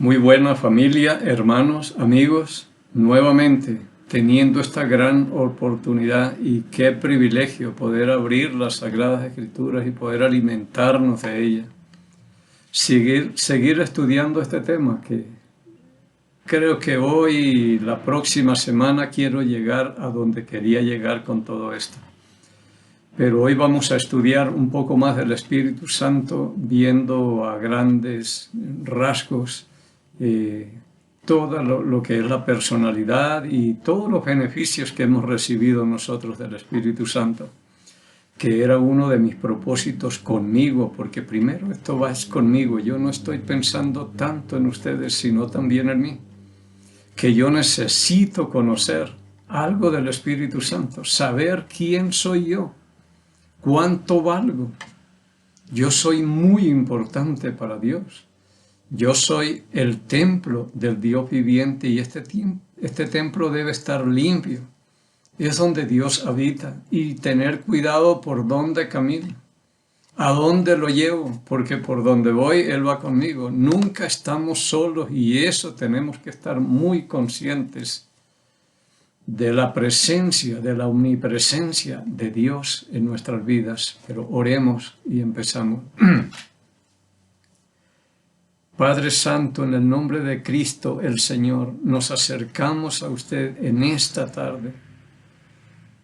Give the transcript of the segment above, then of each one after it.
Muy buena familia, hermanos, amigos, nuevamente teniendo esta gran oportunidad y qué privilegio poder abrir las Sagradas Escrituras y poder alimentarnos de ellas. Seguir estudiando este tema que creo que hoy y la próxima semana quiero llegar a donde quería llegar con todo esto. Pero hoy vamos a estudiar un poco más del Espíritu Santo, viendo a grandes rasgos todo lo que es la personalidad y todos los beneficios que hemos recibido nosotros del Espíritu Santo, que era uno de mis propósitos conmigo, porque primero esto va conmigo, yo no estoy pensando tanto en ustedes, sino también en mí, que yo necesito conocer algo del Espíritu Santo, saber quién soy yo, cuánto valgo. Yo soy muy importante para Dios. Yo soy el templo del Dios viviente y este templo debe estar limpio. Es donde Dios habita y tener cuidado por dónde camino, a dónde lo llevo, porque por donde voy Él va conmigo. Nunca estamos solos y eso tenemos que estar muy conscientes de la presencia, de la omnipresencia de Dios en nuestras vidas. Pero oremos y empezamos. Padre Santo, en el nombre de Cristo el Señor, nos acercamos a usted en esta tarde,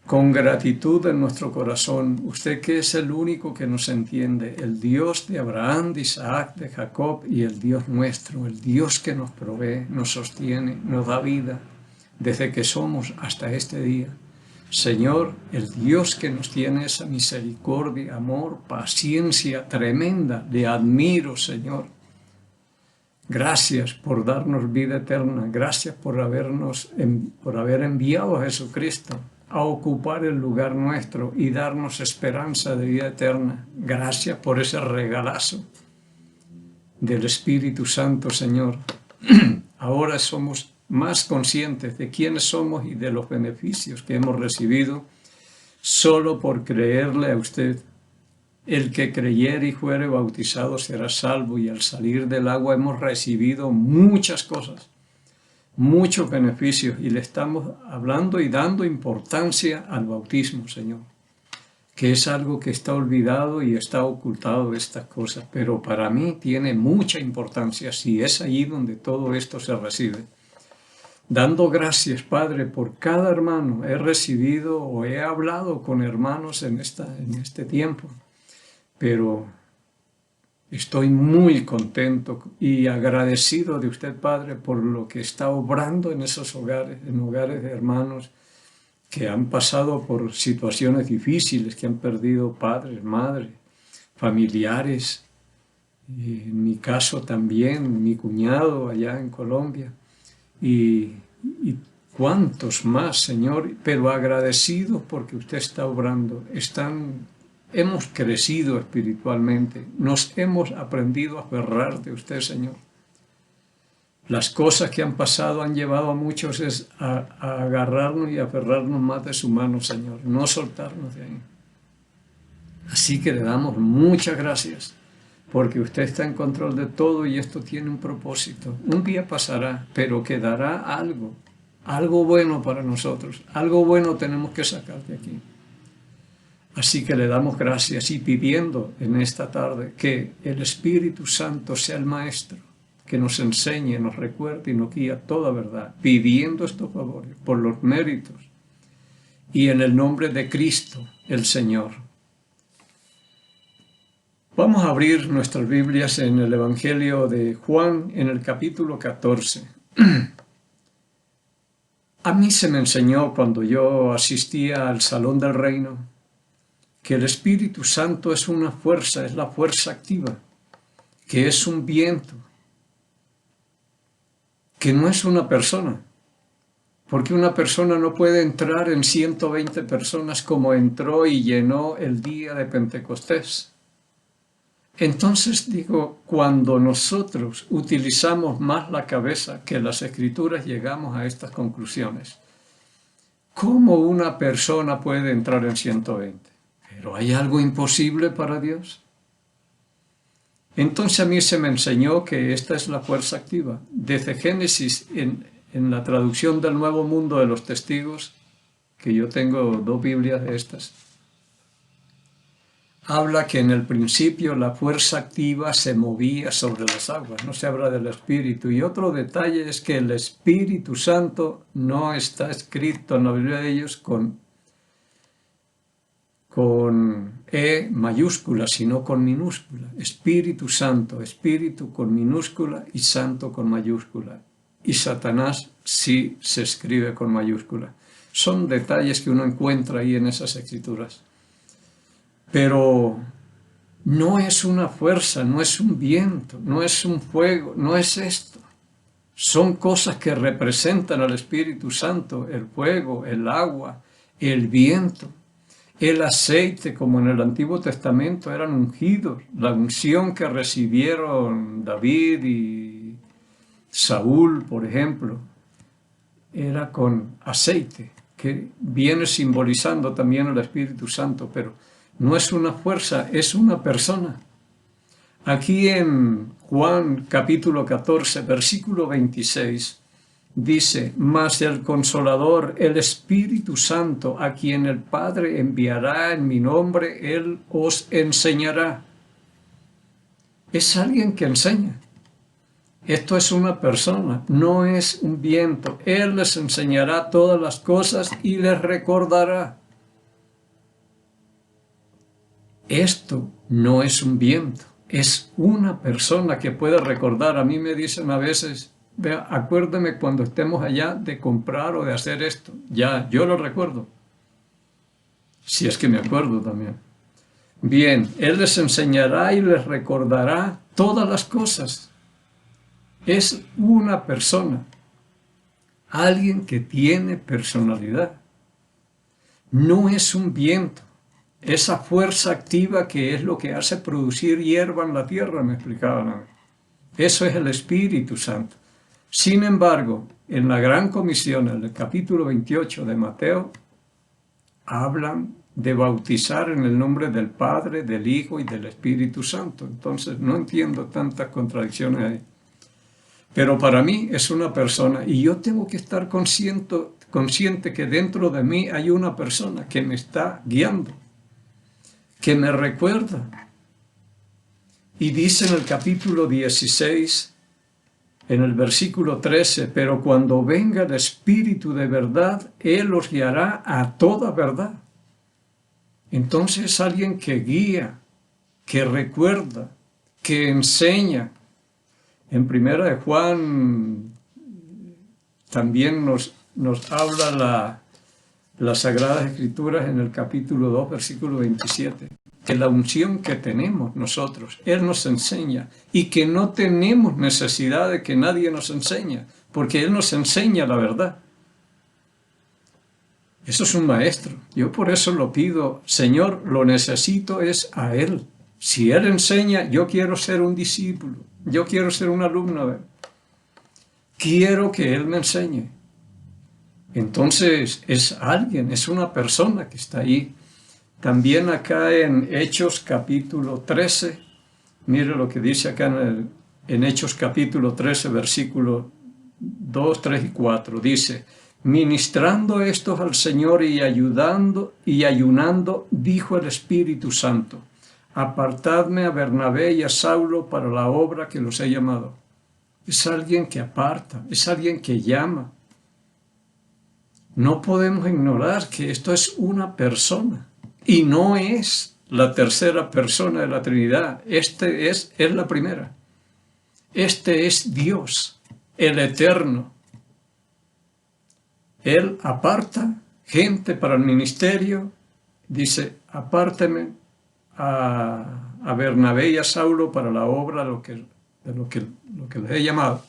con gratitud en nuestro corazón, usted que es el único que nos entiende, el Dios de Abraham, de Isaac, de Jacob y el Dios nuestro, el Dios que nos provee, nos sostiene, nos da vida, desde que somos hasta este día. Señor, el Dios que nos tiene esa misericordia, amor, paciencia tremenda, le admiro, Señor. Gracias por darnos vida eterna, gracias por haber enviado a Jesucristo a ocupar el lugar nuestro y darnos esperanza de vida eterna. Gracias por ese regalazo del Espíritu Santo, Señor. Ahora somos más conscientes de quiénes somos y de los beneficios que hemos recibido solo por creerle a usted. El que creyere y fuere bautizado será salvo, y al salir del agua hemos recibido muchas cosas, muchos beneficios, y le estamos hablando y dando importancia al bautismo, Señor, que es algo que está olvidado y está ocultado estas cosas, pero para mí tiene mucha importancia, si es allí donde todo esto se recibe. Dando gracias, Padre, por cada hermano. He recibido o he hablado con hermanos en este tiempo, pero estoy muy contento y agradecido de usted, Padre, por lo que está obrando en esos hogares, en hogares de hermanos que han pasado por situaciones difíciles, que han perdido padres, madres, familiares. Y en mi caso también, mi cuñado allá en Colombia. Y cuántos más, Señor, pero agradecido porque usted está obrando. Hemos crecido espiritualmente, nos hemos aprendido a aferrar de usted, Señor. Las cosas que han pasado han llevado a muchos a agarrarnos y aferrarnos más de su mano, Señor, no soltarnos de ahí. Así que le damos muchas gracias, porque usted está en control de todo y esto tiene un propósito. Un día pasará, pero quedará algo bueno para nosotros, algo bueno tenemos que sacar de aquí. Así que le damos gracias y pidiendo en esta tarde que el Espíritu Santo sea el Maestro, que nos enseñe, nos recuerde y nos guíe a toda verdad, pidiendo estos favores por los méritos y en el nombre de Cristo, el Señor. Vamos a abrir nuestras Biblias en el Evangelio de Juan, en el capítulo 14. A mí se me enseñó cuando yo asistía al Salón del Reino que el Espíritu Santo es una fuerza, es la fuerza activa, que es un viento, que no es una persona, porque una persona no puede entrar en 120 personas como entró y llenó el día de Pentecostés. Entonces digo, cuando nosotros utilizamos más la cabeza que las Escrituras, llegamos a estas conclusiones. ¿Cómo una persona puede entrar en 120? ¿Pero hay algo imposible para Dios? Entonces a mí se me enseñó que esta es la fuerza activa. Desde Génesis, en la traducción del Nuevo Mundo de los Testigos, que yo tengo 2 Biblias de estas, habla que en el principio la fuerza activa se movía sobre las aguas, no se habla del Espíritu. Y otro detalle es que el Espíritu Santo no está escrito en la Biblia de ellos con E mayúscula, sino con minúscula. Espíritu Santo, Espíritu con minúscula y Santo con mayúscula. Y Satanás sí se escribe con mayúscula. Son detalles que uno encuentra ahí en esas escrituras. Pero no es una fuerza, no es un viento, no es un fuego, no es esto. Son cosas que representan al Espíritu Santo, el fuego, el agua, el viento. El aceite, como en el Antiguo Testamento, eran ungidos. La unción que recibieron David y Saúl, por ejemplo, era con aceite, que viene simbolizando también el Espíritu Santo, pero no es una fuerza, es una persona. Aquí en Juan capítulo 14, versículo 26, dice, mas el Consolador, el Espíritu Santo, a quien el Padre enviará en mi nombre, Él os enseñará. Es alguien que enseña. Esto es una persona, no es un viento. Él les enseñará todas las cosas y les recordará. Esto no es un viento, es una persona que puede recordar. A mí me dicen a veces, vea, acuérdame cuando estemos allá de comprar o de hacer esto. Ya, yo lo recuerdo. Si es que me acuerdo también. Bien, Él les enseñará y les recordará todas las cosas. Es una persona, alguien que tiene personalidad. No es un viento. Esa fuerza activa que es lo que hace producir hierba en la tierra, me explicaban a mí. Eso es el Espíritu Santo. Sin embargo, en la Gran Comisión, en el capítulo 28 de Mateo, hablan de bautizar en el nombre del Padre, del Hijo y del Espíritu Santo. Entonces, no entiendo tantas contradicciones ahí. Pero para mí es una persona y yo tengo que estar consciente que dentro de mí hay una persona que me está guiando, que me recuerda. Y dice en el capítulo 16, en el versículo 13, pero cuando venga el Espíritu de verdad, Él os guiará a toda verdad. Entonces es alguien que guía, que recuerda, que enseña. En Primera de Juan también nos habla las Sagradas Escrituras en el capítulo 2, versículo 27, que la unción que tenemos nosotros, Él nos enseña y que no tenemos necesidad de que nadie nos enseñe, porque Él nos enseña la verdad. Eso es un maestro. Yo por eso lo pido, Señor, lo necesito es a Él. Si Él enseña, yo quiero ser un discípulo, yo quiero ser un alumno de Él. Quiero que Él me enseñe. Entonces es alguien, es una persona que está ahí. También acá en Hechos capítulo 13, mire lo que dice acá en Hechos capítulo 13, versículos 2, 3 y 4. Dice, ministrando estos al Señor y ayunando, dijo el Espíritu Santo, apartadme a Bernabé y a Saulo para la obra que los he llamado. Es alguien que aparta, es alguien que llama. No podemos ignorar que esto es una persona y no es la tercera persona de la Trinidad. Este es la primera. Este es Dios, el Eterno. Él aparta gente para el ministerio. Dice, apárteme a Bernabé y a Saulo para la obra de lo que les he llamado.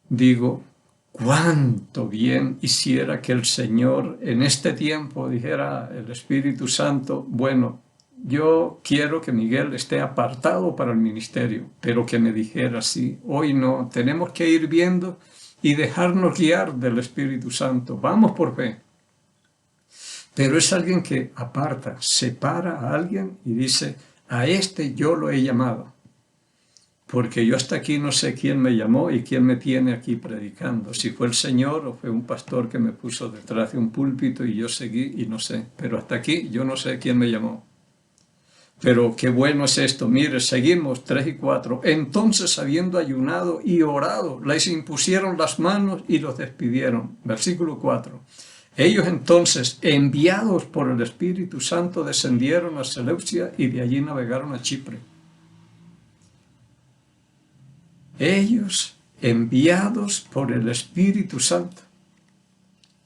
Digo, cuánto bien hiciera que el Señor en este tiempo dijera el Espíritu Santo, bueno, yo quiero que Miguel esté apartado para el ministerio, pero que me dijera así, hoy no, tenemos que ir viendo y dejarnos guiar del Espíritu Santo, vamos por fe. Pero es alguien que aparta, separa a alguien y dice, A este yo lo he llamado, porque yo hasta aquí no sé quién me llamó y quién me tiene aquí predicando. Si fue el Señor o fue un pastor que me puso detrás de un púlpito y yo seguí y no sé. Pero hasta aquí yo no sé quién me llamó. Pero qué bueno es esto. Mire, seguimos 3 y 4. Entonces, habiendo ayunado y orado, les impusieron las manos y los despidieron. Versículo 4. Ellos entonces, enviados por el Espíritu Santo, descendieron a Seleucia y de allí navegaron a Chipre. Ellos, enviados por el Espíritu Santo.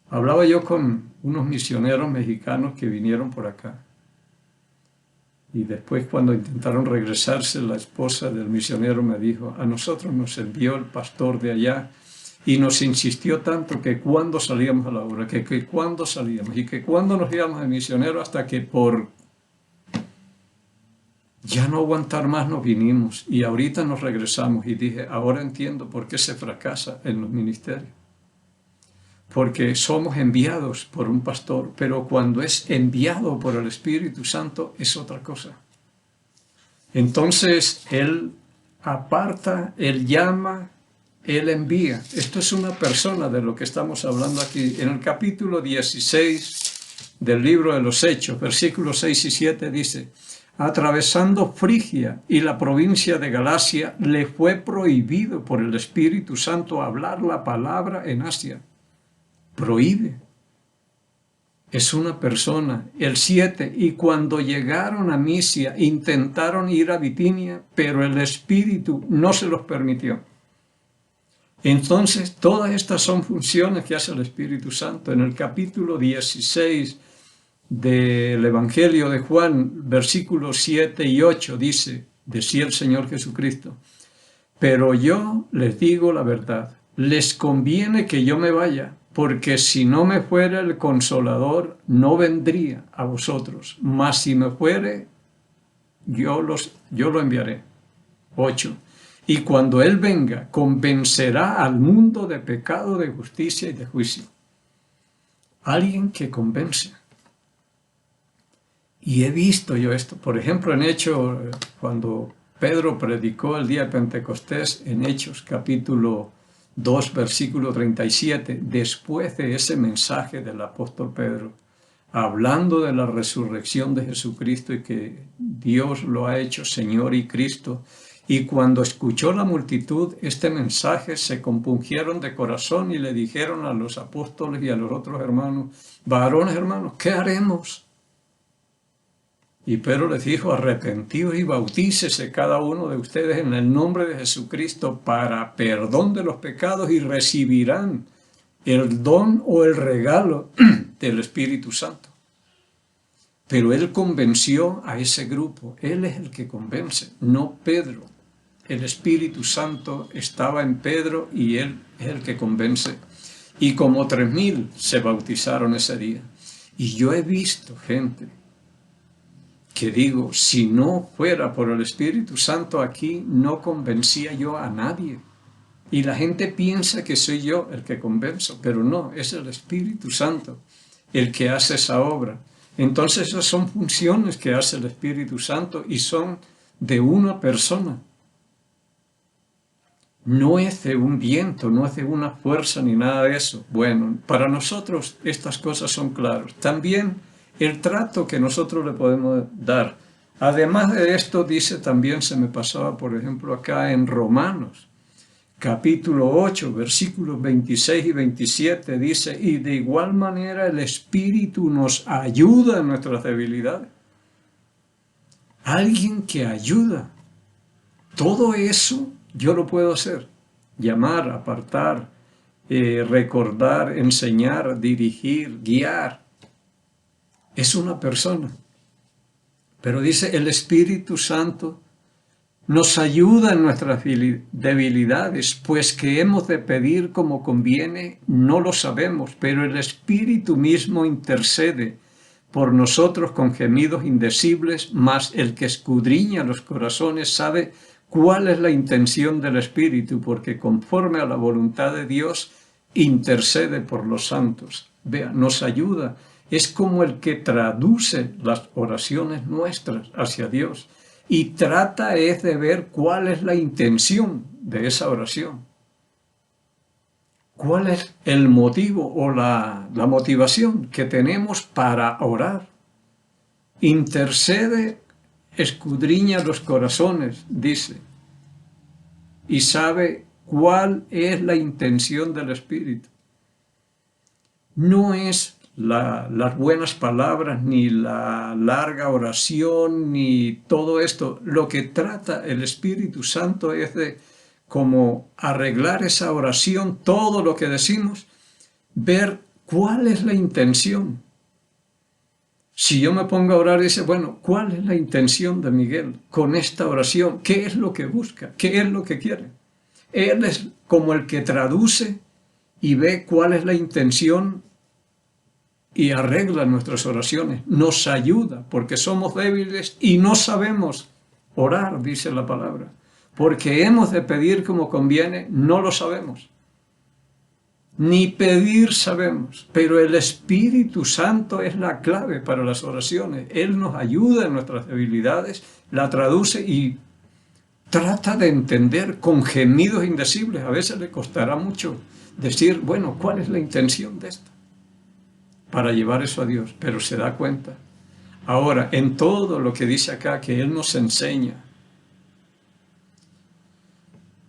Hablaba yo con unos misioneros mexicanos que vinieron por acá. Y después, cuando intentaron regresarse, la esposa del misionero me dijo, a nosotros nos envió el pastor de allá y nos insistió tanto que cuando salíamos a la obra, que cuando salíamos y que cuando nos íbamos de misionero, hasta que por ya no aguantar más nos vinimos y ahorita nos regresamos. Y dije, ahora entiendo por qué se fracasa en los ministerios. Porque somos enviados por un pastor, pero cuando es enviado por el Espíritu Santo es otra cosa. Entonces, Él aparta, Él llama, Él envía. Esto es una persona de lo que estamos hablando aquí. En el capítulo 16 del libro de los Hechos, versículos 6 y 7 dice, atravesando Frigia y la provincia de Galacia, le fue prohibido por el Espíritu Santo hablar la palabra en Asia. Prohíbe. Es una persona. El 7, y cuando llegaron a Misia, intentaron ir a Bitinia, pero el Espíritu no se los permitió. Entonces, todas estas son funciones que hace el Espíritu Santo. En el capítulo 16 del Evangelio de Juan, versículos 7 y 8, dice, decía el Señor Jesucristo, pero yo les digo la verdad, les conviene que yo me vaya, porque si no me fuera el Consolador, no vendría a vosotros, mas si me fuere, yo lo enviaré. 8. Y cuando Él venga, convencerá al mundo de pecado, de justicia y de juicio. Alguien que convence. Y he visto yo esto, por ejemplo, en Hechos, cuando Pedro predicó el día de Pentecostés, en Hechos capítulo 2, versículo 37, después de ese mensaje del apóstol Pedro, hablando de la resurrección de Jesucristo y que Dios lo ha hecho Señor y Cristo, y cuando escuchó la multitud este mensaje, se compungieron de corazón y le dijeron a los apóstoles y a los otros hermanos, varones hermanos, ¿qué haremos? Y Pedro les dijo, arrepentíos y bautícese cada uno de ustedes en el nombre de Jesucristo para perdón de los pecados y recibirán el don o el regalo del Espíritu Santo. Pero Él convenció a ese grupo. Él es el que convence, no Pedro. El Espíritu Santo estaba en Pedro y Él es el que convence. Y como 3,000 se bautizaron ese día. Y yo he visto gente que digo, si no fuera por el Espíritu Santo aquí, no convencía yo a nadie. Y la gente piensa que soy yo el que convenzo, pero no, es el Espíritu Santo el que hace esa obra. Entonces esas son funciones que hace el Espíritu Santo y son de una persona. No es de un viento, no es de una fuerza ni nada de eso. Bueno, para nosotros estas cosas son claras. También el trato que nosotros le podemos dar. Además de esto, dice también, se me pasaba, por ejemplo, acá en Romanos, capítulo 8, versículos 26 y 27, dice, y de igual manera el Espíritu nos ayuda en nuestras debilidades. Alguien que ayuda. Todo eso yo lo puedo hacer. Llamar, apartar, recordar, enseñar, dirigir, guiar. Es una persona. Pero dice, el Espíritu Santo nos ayuda en nuestras debilidades, pues que hemos de pedir como conviene, no lo sabemos, pero el Espíritu mismo intercede por nosotros con gemidos indecibles, mas el que escudriña los corazones sabe cuál es la intención del Espíritu, porque conforme a la voluntad de Dios intercede por los santos. Vea, nos ayuda. Es como el que traduce las oraciones nuestras hacia Dios. y trata es de ver cuál es la intención de esa oración. ¿Cuál es el motivo o la motivación que tenemos para orar? Intercede, escudriña los corazones, dice, y sabe cuál es la intención del Espíritu. No es las buenas palabras, ni la larga oración, ni todo esto. Lo que trata el Espíritu Santo es de como arreglar esa oración, todo lo que decimos, ver cuál es la intención. Si yo me pongo a orar y dice, bueno, ¿cuál es la intención de Miguel con esta oración? ¿Qué es lo que busca? ¿Qué es lo que quiere? Él es como el que traduce y ve cuál es la intención y arregla nuestras oraciones. Nos ayuda porque somos débiles y no sabemos orar, dice la palabra. Porque hemos de pedir como conviene, no lo sabemos. Ni pedir sabemos, pero el Espíritu Santo es la clave para las oraciones. Él nos ayuda en nuestras debilidades, la traduce y trata de entender con gemidos indecibles. A veces le costará mucho decir, bueno, ¿cuál es la intención de esto? Para llevar eso a Dios, pero se da cuenta. Ahora, en todo lo que dice acá, que Él nos enseña,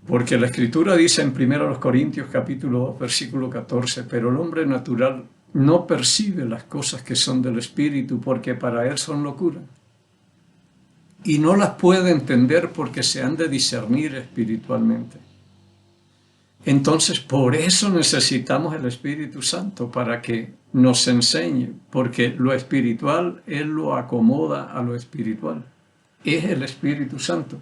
porque la Escritura dice en 1 Corintios capítulo 2, versículo 14, pero el hombre natural no percibe las cosas que son del Espíritu, porque para él son locura. Y no las puede entender porque se han de discernir espiritualmente. Entonces, por eso necesitamos el Espíritu Santo, para que nos enseñe, porque lo espiritual, Él lo acomoda a lo espiritual. Es el Espíritu Santo.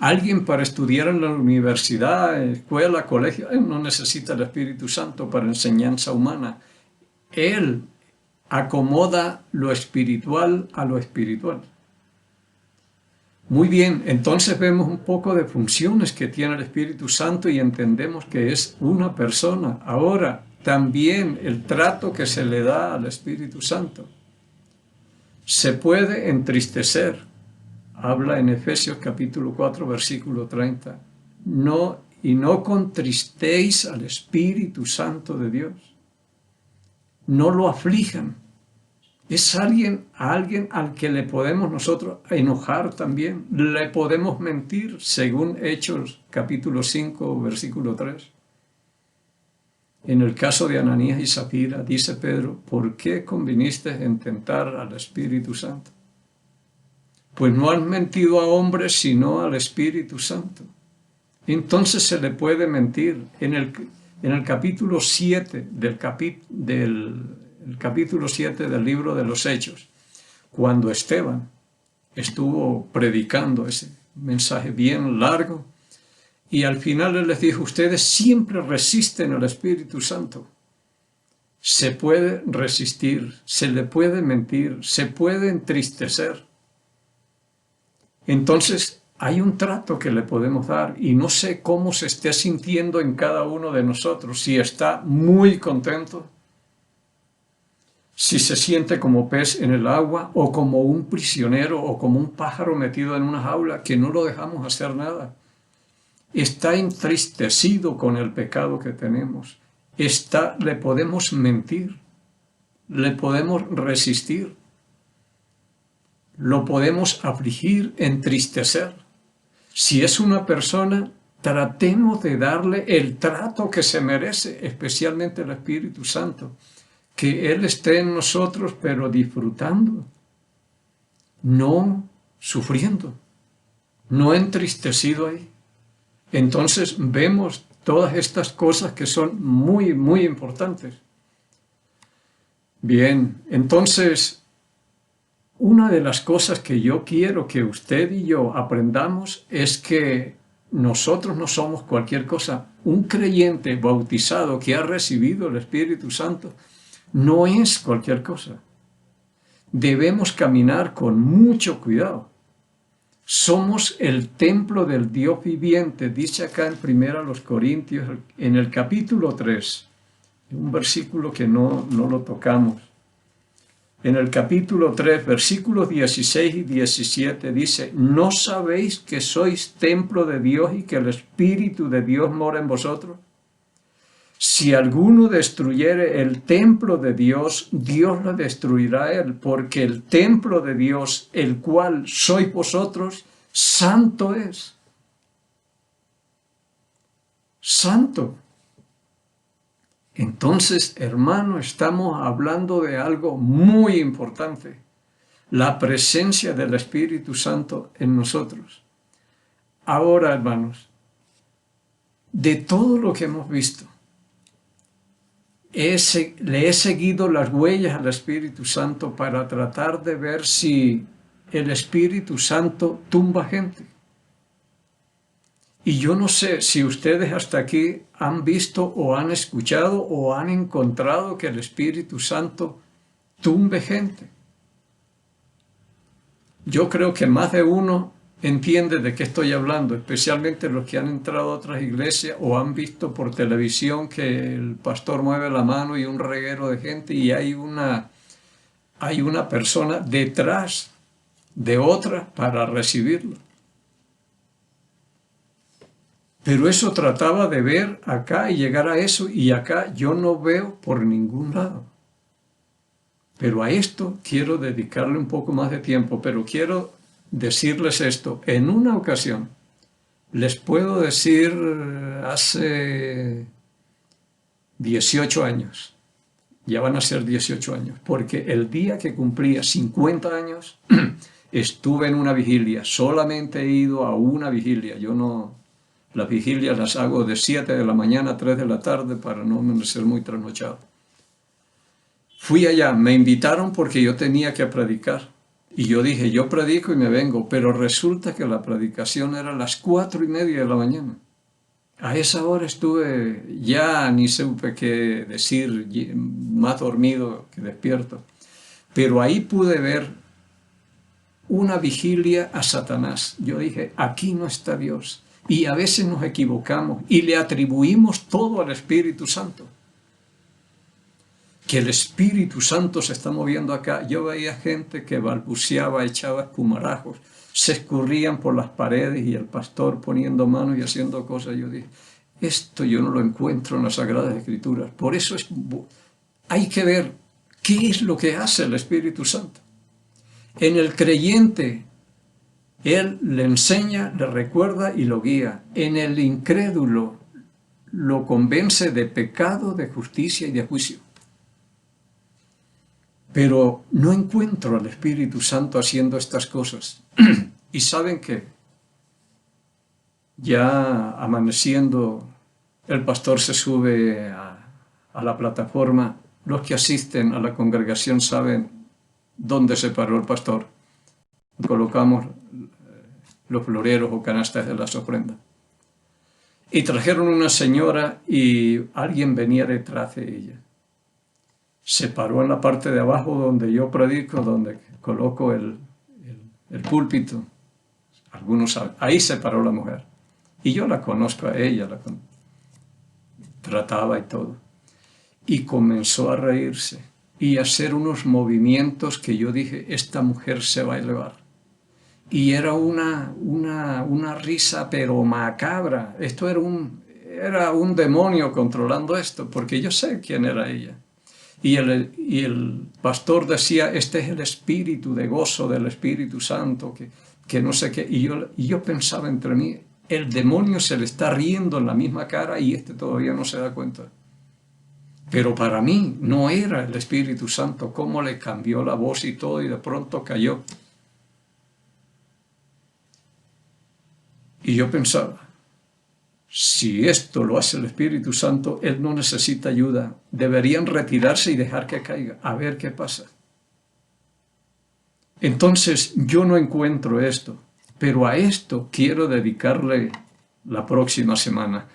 Alguien para estudiar en la universidad, escuela, colegio, él no necesita el Espíritu Santo para enseñanza humana. Él acomoda lo espiritual a lo espiritual. Muy bien, entonces vemos un poco de funciones que tiene el Espíritu Santo y entendemos que es una persona. Ahora, también el trato que se le da al Espíritu Santo. Se puede entristecer. Habla en Efesios capítulo 4, versículo 30. No contristéis al Espíritu Santo de Dios. No lo aflijan. Es alguien al que le podemos nosotros enojar también. Le podemos mentir, según Hechos capítulo 5, versículo 3. En el caso de Ananías y Zafira, dice Pedro, ¿por qué conviniste en tentar al Espíritu Santo? Pues no han mentido a hombres, sino al Espíritu Santo. Entonces se le puede mentir. En el capítulo 7 del capítulo 7 del libro de los Hechos, cuando Esteban estuvo predicando ese mensaje bien largo, y al final él les dijo, ustedes siempre resisten al Espíritu Santo. Se puede resistir, se le puede mentir, se puede entristecer. Entonces, hay un trato que le podemos dar y no sé cómo se esté sintiendo en cada uno de nosotros, si está muy contento, si se siente como pez en el agua o como un prisionero o como un pájaro metido en una jaula que no lo dejamos hacer nada. Está entristecido con el pecado que tenemos. Le podemos mentir, le podemos resistir. Lo podemos afligir, entristecer. Si es una persona, tratemos de darle el trato que se merece, especialmente el Espíritu Santo. Que Él esté en nosotros, pero disfrutando, no sufriendo, no entristecido ahí. Entonces vemos todas estas cosas que son muy, muy importantes. Bien, entonces, una de las cosas que yo quiero que usted y yo aprendamos es que nosotros no somos cualquier cosa. Un creyente bautizado que ha recibido el Espíritu Santo no es cualquier cosa. Debemos caminar con mucho cuidado. Somos el templo del Dios viviente, dice acá en 1 Corintios, en el capítulo 3, un versículo que no lo tocamos. En el capítulo 3, versículos 16 y 17 dice: ¿no sabéis que sois templo de Dios y que el Espíritu de Dios mora en vosotros? Si alguno destruyere el templo de Dios, Dios lo destruirá él, porque el templo de Dios, el cual sois vosotros, santo es. Santo. Entonces, hermano, estamos hablando de algo muy importante: la presencia del Espíritu Santo en nosotros. Ahora, hermanos, de todo lo que hemos visto, le he seguido las huellas al Espíritu Santo para tratar de ver si el Espíritu Santo tumba gente. Y yo no sé si ustedes hasta aquí han visto o han escuchado o han encontrado que el Espíritu Santo tumbe gente. Yo creo que más de uno entiende de qué estoy hablando, especialmente los que han entrado a otras iglesias o han visto por televisión que el pastor mueve la mano y un reguero de gente y hay una persona detrás de otra para recibirlo. Pero eso trataba de ver acá y llegar a eso, y acá yo no veo por ningún lado. Pero a esto quiero dedicarle un poco más de tiempo, pero quiero decirles esto. En una ocasión, les puedo decir hace 18 años, ya van a ser 18 años, porque el día que cumplía 50 años, estuve en una vigilia. Solamente he ido a una vigilia. Yo no... Las vigilias las hago de 7 de la mañana a 3 de la tarde para no ser muy trasnochado. Fui allá, me invitaron porque yo tenía que predicar. Y yo dije, yo predico y me vengo, pero resulta que la predicación era a las 4:30 de la mañana. A esa hora estuve, ya ni supe qué decir, más dormido que despierto. Pero ahí pude ver una vigilia a Satanás. Yo dije, aquí no está Dios. Y a veces nos equivocamos y le atribuimos todo al Espíritu Santo. Que el Espíritu Santo se está moviendo acá. Yo veía gente que balbuceaba, echaba espumarajos, se escurrían por las paredes y el pastor poniendo manos y haciendo cosas. Yo dije, esto yo no lo encuentro en las Sagradas Escrituras. Por eso hay que ver qué es lo que hace el Espíritu Santo. En el creyente, Él le enseña, le recuerda y lo guía. En el incrédulo, lo convence de pecado, de justicia y de juicio. Pero no encuentro al Espíritu Santo haciendo estas cosas. Y ¿saben qué? Ya amaneciendo, el pastor se sube a la plataforma. Los que asisten a la congregación saben dónde se paró el pastor. Colocamos los floreros o canastas de las ofrendas. Y trajeron una señora y alguien venía detrás de ella. Se paró en la parte de abajo donde yo predico, donde coloco el púlpito. Algunos saben. Ahí se paró la mujer. Y yo la conozco a ella, trataba y todo. Y comenzó a reírse y a hacer unos movimientos que yo dije, esta mujer se va a elevar. Y era una risa pero macabra. Esto era un demonio controlando esto, porque yo sé quién era ella. Y el pastor decía, este es el espíritu de gozo del Espíritu Santo, que no sé qué. Y yo pensaba entre mí, el demonio se le está riendo en la misma cara y este todavía no se da cuenta. Pero para mí no era el Espíritu Santo, cómo le cambió la voz y todo, y de pronto cayó. Y yo pensaba, si esto lo hace el Espíritu Santo, Él no necesita ayuda. Deberían retirarse y dejar que caiga, a ver qué pasa. Entonces, yo no encuentro esto, pero a esto quiero dedicarle la próxima semana,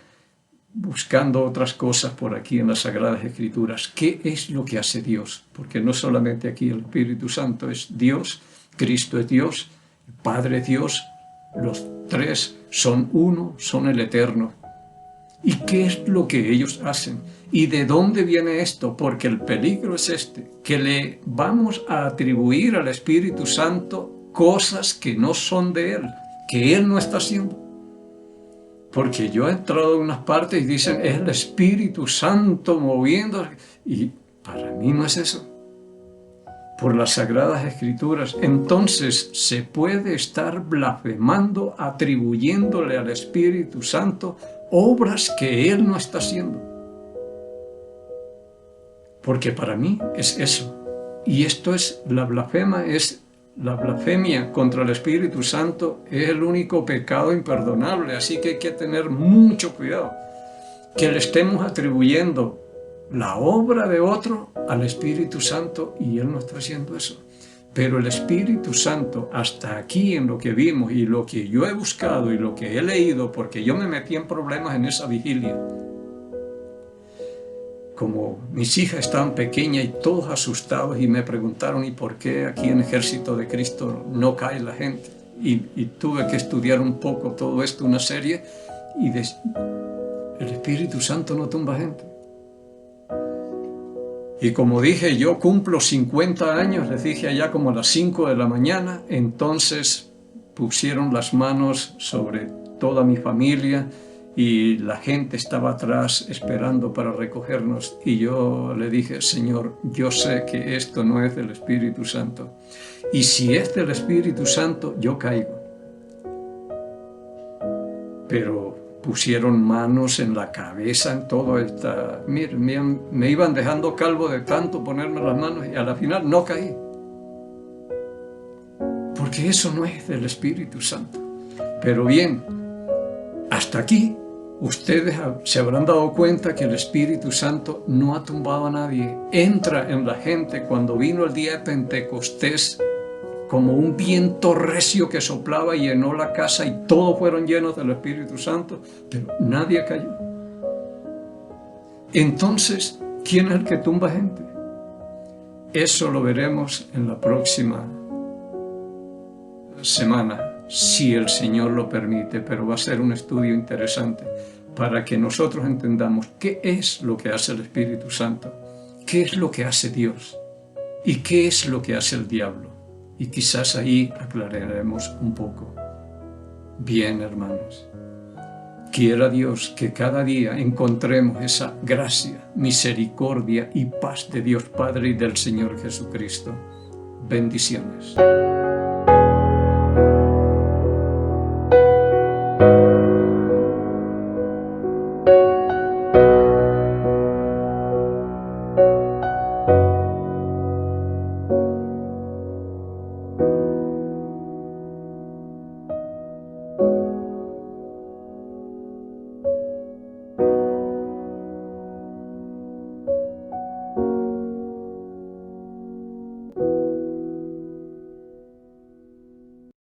buscando otras cosas por aquí en las Sagradas Escrituras. ¿Qué es lo que hace Dios? Porque no solamente aquí el Espíritu Santo es Dios, Cristo es Dios, el Padre es Dios, los tres son uno, son el Eterno. ¿Y qué es lo que ellos hacen? ¿Y de dónde viene esto? Porque el peligro es este, que le vamos a atribuir al Espíritu Santo cosas que no son de Él, que Él no está haciendo. Porque yo he entrado en unas partes y dicen, es el Espíritu Santo moviendo, y para mí no es eso. Por las Sagradas Escrituras, entonces se puede estar blasfemando, atribuyéndole al Espíritu Santo obras que Él no está haciendo. Porque para mí es eso. Y esto es, la blasfemia contra el Espíritu Santo es el único pecado imperdonable, así que hay que tener mucho cuidado. Que le estemos atribuyendo la obra de otro al Espíritu Santo y Él no está haciendo eso. Pero el Espíritu Santo, hasta aquí en lo que vimos y lo que yo he buscado y lo que he leído, porque yo me metí en problemas en esa vigilia, como mis hijas estaban pequeñas y todos asustados y me preguntaron ¿y por qué aquí en Ejército de Cristo no cae la gente? Y tuve que estudiar un poco todo esto, una serie, y el Espíritu Santo no tumba gente. Y como dije, yo cumplo 50 años, les dije allá como a las 5 de la mañana, entonces pusieron las manos sobre toda mi familia y la gente estaba atrás esperando para recogernos. Y yo le dije, Señor, yo sé que esto no es del Espíritu Santo. Y si es del Espíritu Santo, yo caigo. Pero pusieron manos en la cabeza, en todo esta... Miren, me iban dejando calvo de tanto ponerme las manos y a la final no caí. Porque eso no es del Espíritu Santo. Pero bien, hasta aquí ustedes se habrán dado cuenta que el Espíritu Santo no ha tumbado a nadie. Entra en la gente. Cuando vino el día de Pentecostés, como un viento recio que soplaba y llenó la casa y todos fueron llenos del Espíritu Santo, pero nadie cayó. Entonces, ¿quién es el que tumba gente? Eso lo veremos en la próxima semana, si el Señor lo permite, pero va a ser un estudio interesante para que nosotros entendamos qué es lo que hace el Espíritu Santo, qué es lo que hace Dios y qué es lo que hace el diablo. Y quizás ahí aclararemos un poco. Bien, hermanos, quiera Dios que cada día encontremos esa gracia, misericordia y paz de Dios Padre y del Señor Jesucristo. Bendiciones.